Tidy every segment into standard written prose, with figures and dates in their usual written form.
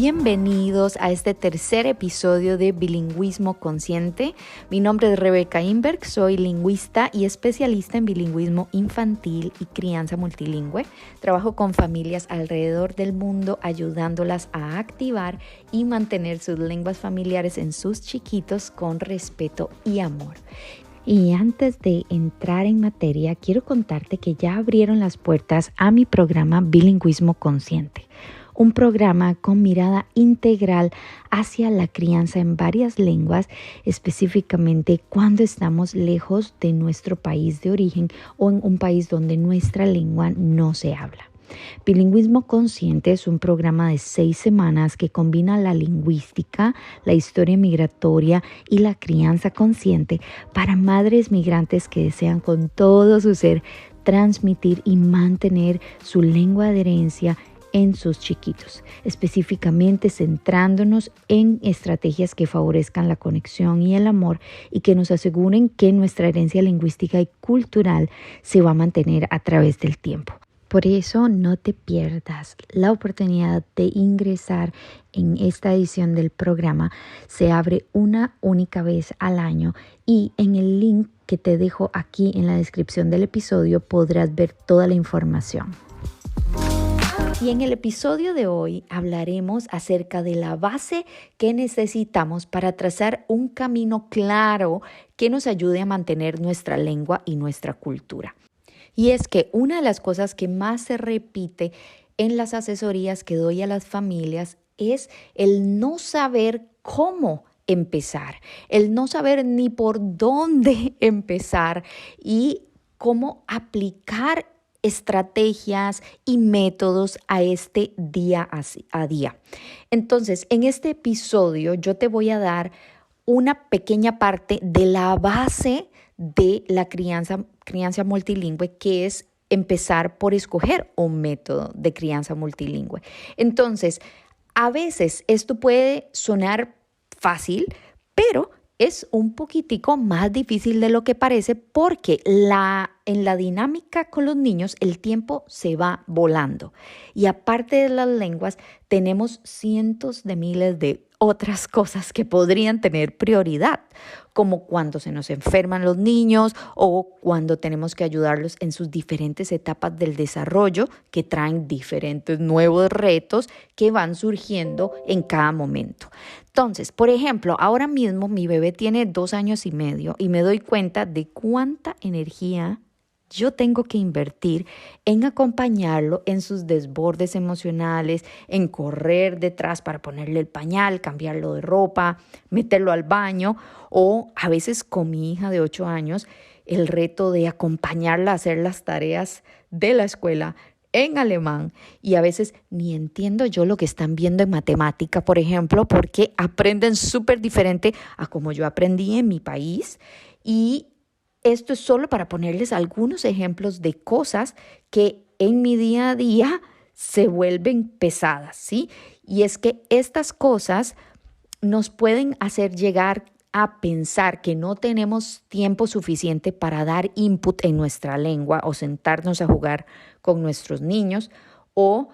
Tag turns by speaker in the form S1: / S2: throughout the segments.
S1: Bienvenidos a este tercer episodio de Bilingüismo Consciente. Mi nombre es Rebeca Inberg, soy lingüista y especialista en bilingüismo infantil y crianza multilingüe. Trabajo con familias alrededor del mundo ayudándolas a activar y mantener sus lenguas familiares en sus chiquitos con respeto y amor. Y antes de entrar en materia, quiero contarte que ya abrieron las puertas a mi programa Bilingüismo Consciente. Un programa con mirada integral hacia la crianza en varias lenguas, específicamente cuando estamos lejos de nuestro país de origen o en un país donde nuestra lengua no se habla. Bilingüismo Consciente es un programa de 6 semanas que combina la lingüística, la historia migratoria y la crianza consciente para madres migrantes que desean con todo su ser transmitir y mantener su lengua de herencia en sus chiquitos, específicamente centrándonos en estrategias que favorezcan la conexión y el amor y que nos aseguren que nuestra herencia lingüística y cultural se va a mantener a través del tiempo. Por eso no te pierdas la oportunidad de ingresar en esta edición del programa. Se abre una única vez al año y en el link que te dejo aquí en la descripción del episodio podrás ver toda la información. Y en el episodio de hoy hablaremos acerca de la base que necesitamos para trazar un camino claro que nos ayude a mantener nuestra lengua y nuestra cultura. Y es que una de las cosas que más se repite en las asesorías que doy a las familias es el no saber cómo empezar, el no saber ni por dónde empezar y cómo aplicar estrategias y métodos a este día a día. Entonces, en este episodio yo te voy a dar una pequeña parte de la base de la crianza multilingüe, que es empezar por escoger un método de crianza multilingüe. Entonces, a veces esto puede sonar fácil, pero es un poquitico más difícil de lo que parece porque en la dinámica con los niños el tiempo se va volando. Y aparte de las lenguas, tenemos cientos de miles de otras cosas que podrían tener prioridad, como cuando se nos enferman los niños o cuando tenemos que ayudarlos en sus diferentes etapas del desarrollo que traen diferentes nuevos retos que van surgiendo en cada momento. Entonces, por ejemplo, ahora mismo mi bebé tiene 2 años y medio y me doy cuenta de cuánta energía yo tengo que invertir en acompañarlo en sus desbordes emocionales, en correr detrás para ponerle el pañal, cambiarlo de ropa, meterlo al baño o a veces con mi hija de 8 años el reto de acompañarla a hacer las tareas de la escuela en alemán y a veces ni entiendo yo lo que están viendo en matemática, por ejemplo, porque aprenden súper diferente a como yo aprendí en mi país. Y esto es solo para ponerles algunos ejemplos de cosas que en mi día a día se vuelven pesadas, ¿sí? Y es que estas cosas nos pueden hacer llegar a pensar que no tenemos tiempo suficiente para dar input en nuestra lengua o sentarnos a jugar con nuestros niños o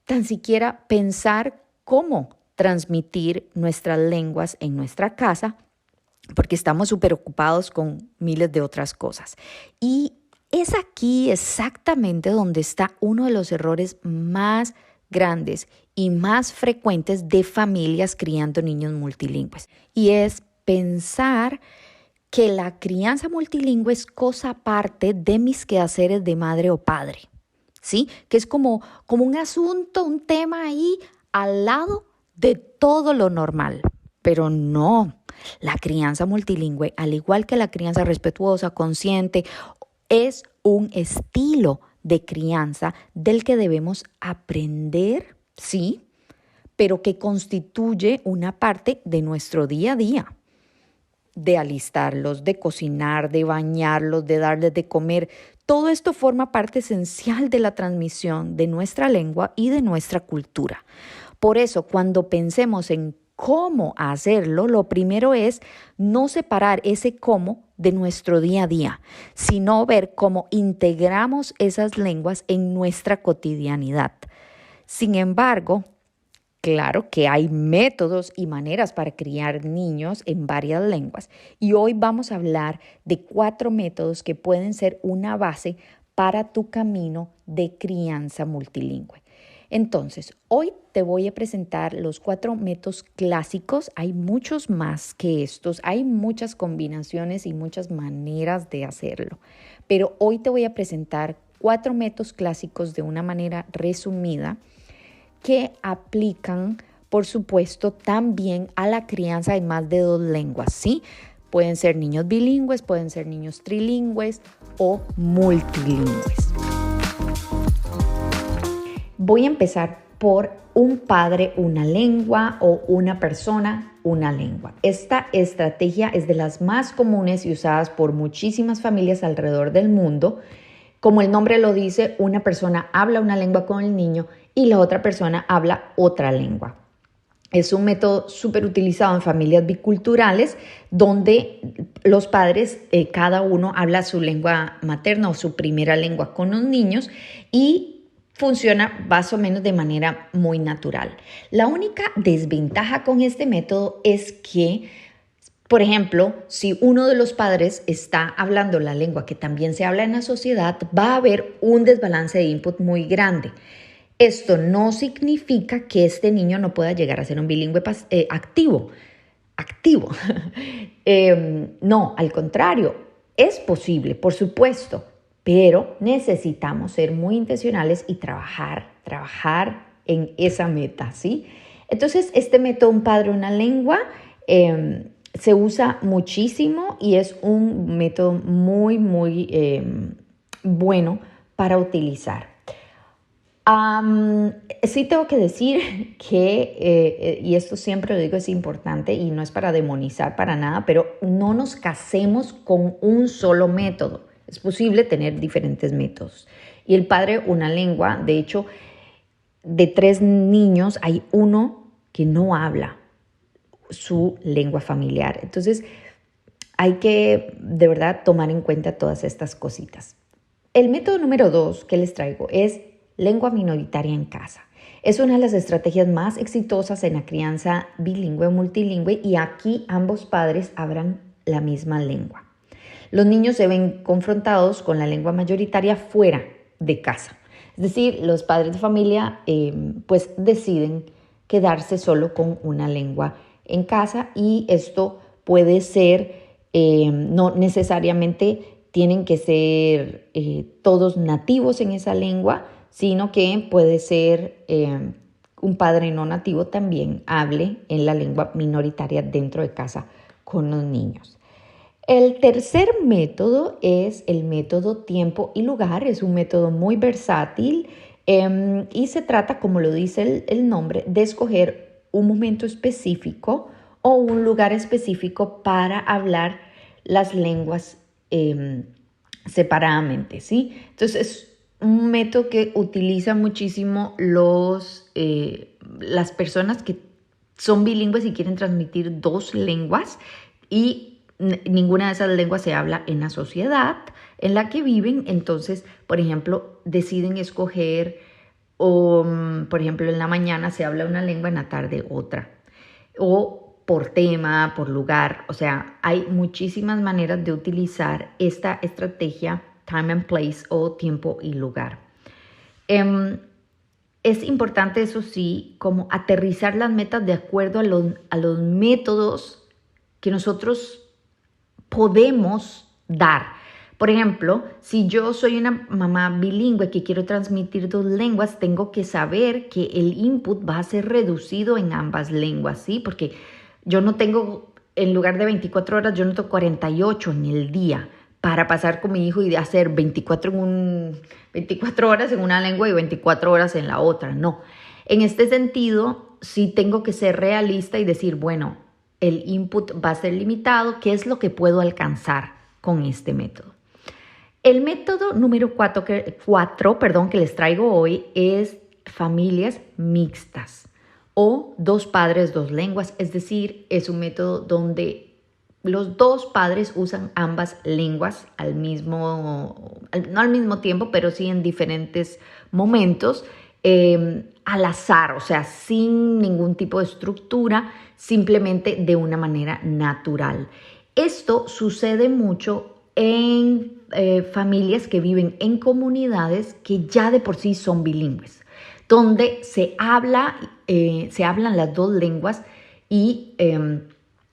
S1: tan siquiera pensar cómo transmitir nuestras lenguas en nuestra casa porque estamos súper ocupados con miles de otras cosas. Y es aquí exactamente donde está uno de los errores más grandes y más frecuentes de familias criando niños multilingües. Y es pensar que la crianza multilingüe es cosa aparte de mis quehaceres de madre o padre, ¿sí? Que es como un asunto, un tema ahí al lado de todo lo normal. Pero no, la crianza multilingüe, al igual que la crianza respetuosa, consciente, es un estilo de crianza del que debemos aprender, sí, pero que constituye una parte de nuestro día a día. De alistarlos, de cocinar, de bañarlos, de darles de comer. Todo esto forma parte esencial de la transmisión de nuestra lengua y de nuestra cultura. Por eso, cuando pensemos en cómo hacerlo, lo primero es no separar ese cómo de nuestro día a día, sino ver cómo integramos esas lenguas en nuestra cotidianidad. Sin embargo, Claro que hay métodos y maneras para criar niños en varias lenguas y hoy vamos a hablar de 4 métodos que pueden ser una base para tu camino de crianza multilingüe. Entonces, hoy te voy a presentar los 4 métodos clásicos. Hay muchos más que estos, hay muchas combinaciones y muchas maneras de hacerlo, pero hoy te voy a presentar 4 métodos clásicos de una manera resumida que aplican, por supuesto, también a la crianza de más de 2 lenguas, ¿sí? Pueden ser niños bilingües, pueden ser niños trilingües o multilingües. Voy a empezar por un padre, una lengua o una persona, una lengua. Esta estrategia es de las más comunes y usadas por muchísimas familias alrededor del mundo. Como el nombre lo dice, una persona habla una lengua con el niño y la otra persona habla otra lengua. Es un método súper utilizado en familias biculturales donde los padres, cada uno habla su lengua materna o su primera lengua con los niños y funciona más o menos de manera muy natural. La única desventaja con este método es que, por ejemplo, si uno de los padres está hablando la lengua que también se habla en la sociedad, va a haber un desbalance de input muy grande. Esto no significa que este niño no pueda llegar a ser un bilingüe activo. No, al contrario, es posible, por supuesto, pero necesitamos ser muy intencionales y trabajar en esa meta, ¿sí? Entonces, este método, un padre, una lengua, se usa muchísimo y es un método muy bueno para utilizar. Sí tengo que decir que, y esto siempre lo digo, es importante y no es para demonizar para nada, pero no nos casemos con un solo método. Es posible tener diferentes métodos. Y el padre, una lengua, de hecho, de 3 niños hay uno que no habla su lengua familiar. Entonces, hay que de verdad tomar en cuenta todas estas cositas. El método número 2 que les traigo es lengua minoritaria en casa. Es una de las estrategias más exitosas en la crianza bilingüe o multilingüe y aquí ambos padres hablan la misma lengua. Los niños se ven confrontados con la lengua mayoritaria fuera de casa. Es decir, los padres de familia pues deciden quedarse solo con una lengua en casa y esto puede ser, no necesariamente tienen que ser todos nativos en esa lengua, sino que puede ser un padre no nativo también hable en la lengua minoritaria dentro de casa con los niños. El tercer método es el método tiempo y lugar. Es un método muy versátil y se trata, como lo dice el nombre, de escoger un momento específico o un lugar específico para hablar las lenguas separadamente, ¿sí? Entonces, es un método que utiliza muchísimo las personas que son bilingües y quieren transmitir 2 lenguas y ninguna de esas lenguas se habla en la sociedad en la que viven. Entonces, por ejemplo, deciden escoger por ejemplo, en la mañana se habla una lengua, en la tarde otra. O por tema, por lugar. O sea, hay muchísimas maneras de utilizar esta estrategia time and place o tiempo y lugar. Es importante, eso sí, como aterrizar las metas de acuerdo a los métodos que nosotros podemos dar. Por ejemplo, si yo soy una mamá bilingüe que quiero transmitir 2 lenguas, tengo que saber que el input va a ser reducido en ambas lenguas, ¿sí? Porque yo no tengo, en lugar de 24 horas, yo no tengo 48 en el día para pasar con mi hijo y de hacer 24 horas en una lengua y 24 horas en la otra. No. En este sentido, sí tengo que ser realista y decir, bueno, el input va a ser limitado. ¿Qué es lo que puedo alcanzar con este método? El método número 4 que les traigo hoy es familias mixtas o 2 padres, 2 lenguas. Es decir, es un método donde los 2 padres usan ambas lenguas no al mismo tiempo, pero sí en diferentes momentos. al azar, o sea, sin ningún tipo de estructura, simplemente de una manera natural. Esto sucede mucho en familias que viven en comunidades que ya de por sí son bilingües, donde se hablan las dos lenguas y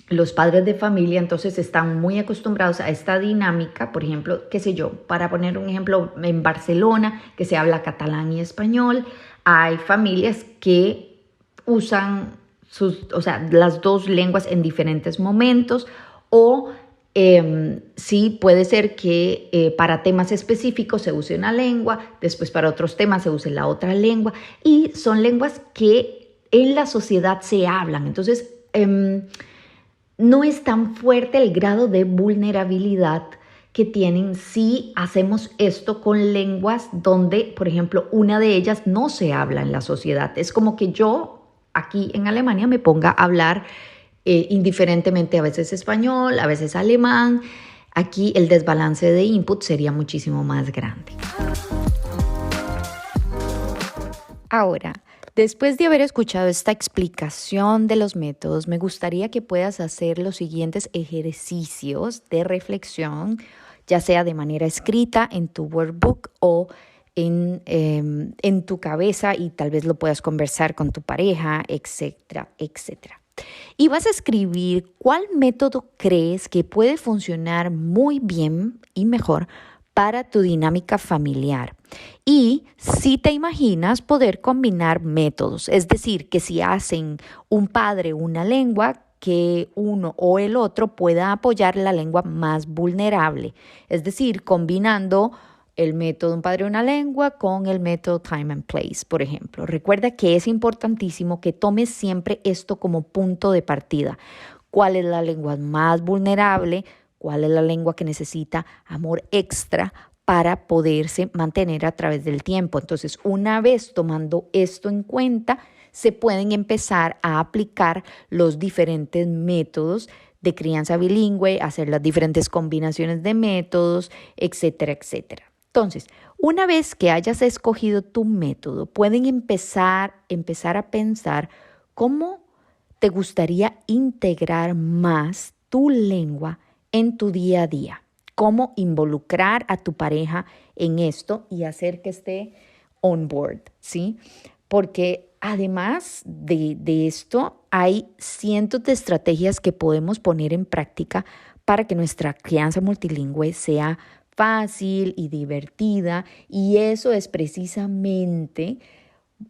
S1: los padres de familia entonces están muy acostumbrados a esta dinámica. Por ejemplo, qué sé yo, para poner un ejemplo, en Barcelona, que se habla catalán y español, hay familias que usan las dos lenguas en diferentes momentos, o sí puede ser que para temas específicos se use una lengua, después para otros temas se use la otra lengua, y son lenguas que en la sociedad se hablan. Entonces, no es tan fuerte el grado de vulnerabilidad que tienen si hacemos esto con lenguas donde, por ejemplo, una de ellas no se habla en la sociedad. Es como que yo aquí en Alemania me ponga a hablar indiferentemente, a veces español, a veces alemán. Aquí el desbalance de input sería muchísimo más grande. Ahora, después de haber escuchado esta explicación de los métodos, me gustaría que puedas hacer los siguientes ejercicios de reflexión, ya sea de manera escrita en tu workbook o en tu cabeza, y tal vez lo puedas conversar con tu pareja, etcétera, etcétera. Y vas a escribir cuál método crees que puede funcionar muy bien y mejor para tu dinámica familiar. Y si te imaginas poder combinar métodos, es decir, que si hacen un padre una lengua, que uno o el otro pueda apoyar la lengua más vulnerable, es decir, combinando el método un padre una lengua con el método time and place, por ejemplo. Recuerda que es importantísimo que tomes siempre esto como punto de partida. ¿Cuál es la lengua más vulnerable? ¿Cuál es la lengua que necesita amor extra para poderse mantener a través del tiempo? Entonces, una vez tomando esto en cuenta, se pueden empezar a aplicar los diferentes métodos de crianza bilingüe, hacer las diferentes combinaciones de métodos, etcétera, etcétera. Entonces, una vez que hayas escogido tu método, pueden empezar a pensar cómo te gustaría integrar más tu lengua en tu día a día, cómo involucrar a tu pareja en esto y hacer que esté on board, ¿sí? Porque además de esto, hay cientos de estrategias que podemos poner en práctica para que nuestra crianza multilingüe sea fácil y divertida, y eso es precisamente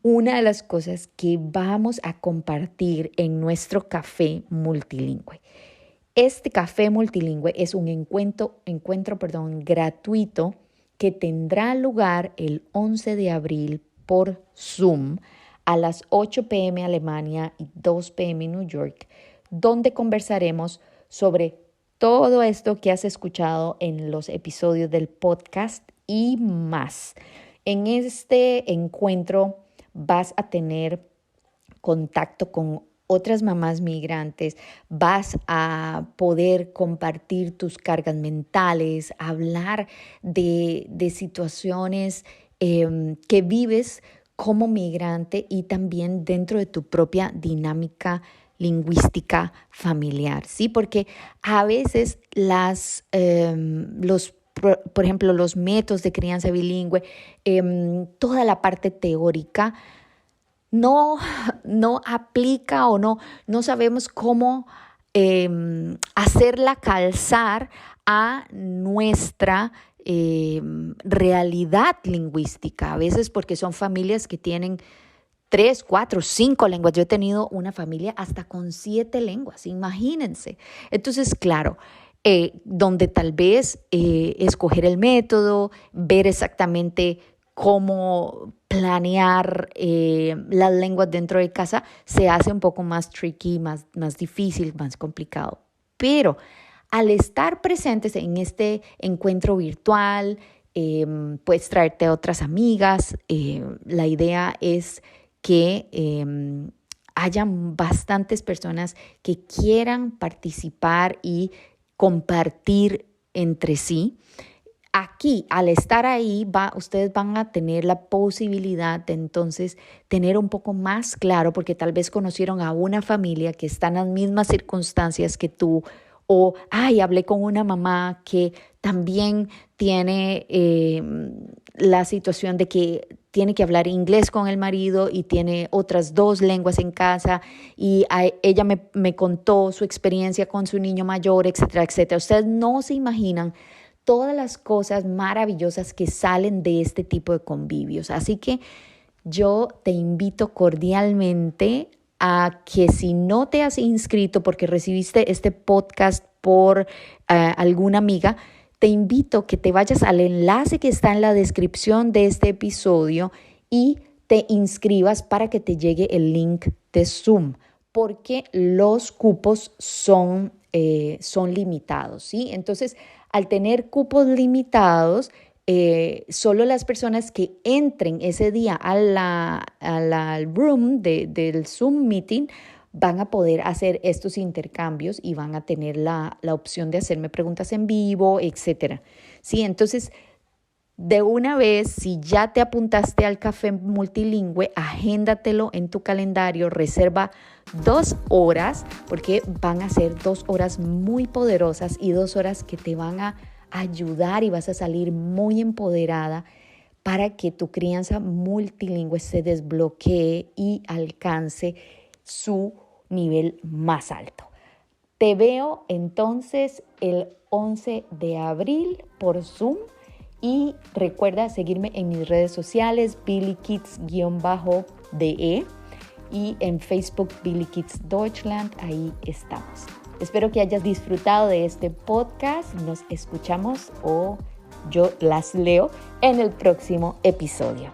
S1: una de las cosas que vamos a compartir en nuestro café multilingüe. Este café multilingüe es un encuentro gratuito que tendrá lugar el 11 de abril por Zoom a las 8 p.m. Alemania y 2 p.m. New York, donde conversaremos sobre todo esto que has escuchado en los episodios del podcast y más. En este encuentro vas a tener contacto con otras mamás migrantes, vas a poder compartir tus cargas mentales, hablar de situaciones que vives como migrante y también dentro de tu propia dinámica lingüística familiar, ¿sí? Porque a veces por ejemplo, los métodos de crianza bilingüe, toda la parte teórica no aplica, o no sabemos cómo hacerla calzar a nuestra realidad lingüística. A veces porque son familias que tienen 3, 4, 5 lenguas. Yo he tenido una familia hasta con 7 lenguas, imagínense. Entonces, claro, donde tal vez escoger el método, ver exactamente cómo planear las lenguas dentro de casa se hace un poco más tricky, más difícil, más complicado. Pero al estar presentes en este encuentro virtual, puedes traerte a otras amigas. La idea es que hayan bastantes personas que quieran participar y compartir entre sí. Aquí, al estar ahí, ustedes van a tener la posibilidad de entonces tener un poco más claro, porque tal vez conocieron a una familia que está en las mismas circunstancias que tú, o, hablé con una mamá que también tiene la situación de que tiene que hablar inglés con el marido y tiene otras 2 lenguas en casa y ella me contó su experiencia con su niño mayor, etcétera, etcétera. Ustedes no se imaginan todas las cosas maravillosas que salen de este tipo de convivios. Así que yo te invito cordialmente a que si no te has inscrito porque recibiste este podcast por alguna amiga, te invito a que te vayas al enlace que está en la descripción de este episodio y te inscribas para que te llegue el link de Zoom, porque los cupos son limitados, ¿sí? Entonces, al tener cupos limitados, solo las personas que entren ese día a la room del Zoom meeting van a poder hacer estos intercambios y van a tener la opción de hacerme preguntas en vivo, etcétera. Sí, entonces, de una vez, si ya te apuntaste al café multilingüe, agéndatelo en tu calendario, reserva 2 horas, porque van a ser 2 horas muy poderosas y 2 horas que te van a ayudar y vas a salir muy empoderada para que tu crianza multilingüe se desbloquee y alcance su nivel más alto. Te veo entonces el 11 de abril por Zoom y recuerda seguirme en mis redes sociales billykids_de y en Facebook Billy Kids Deutschland, ahí estamos. Espero que hayas disfrutado de este podcast. Nos escuchamos o yo las leo en el próximo episodio.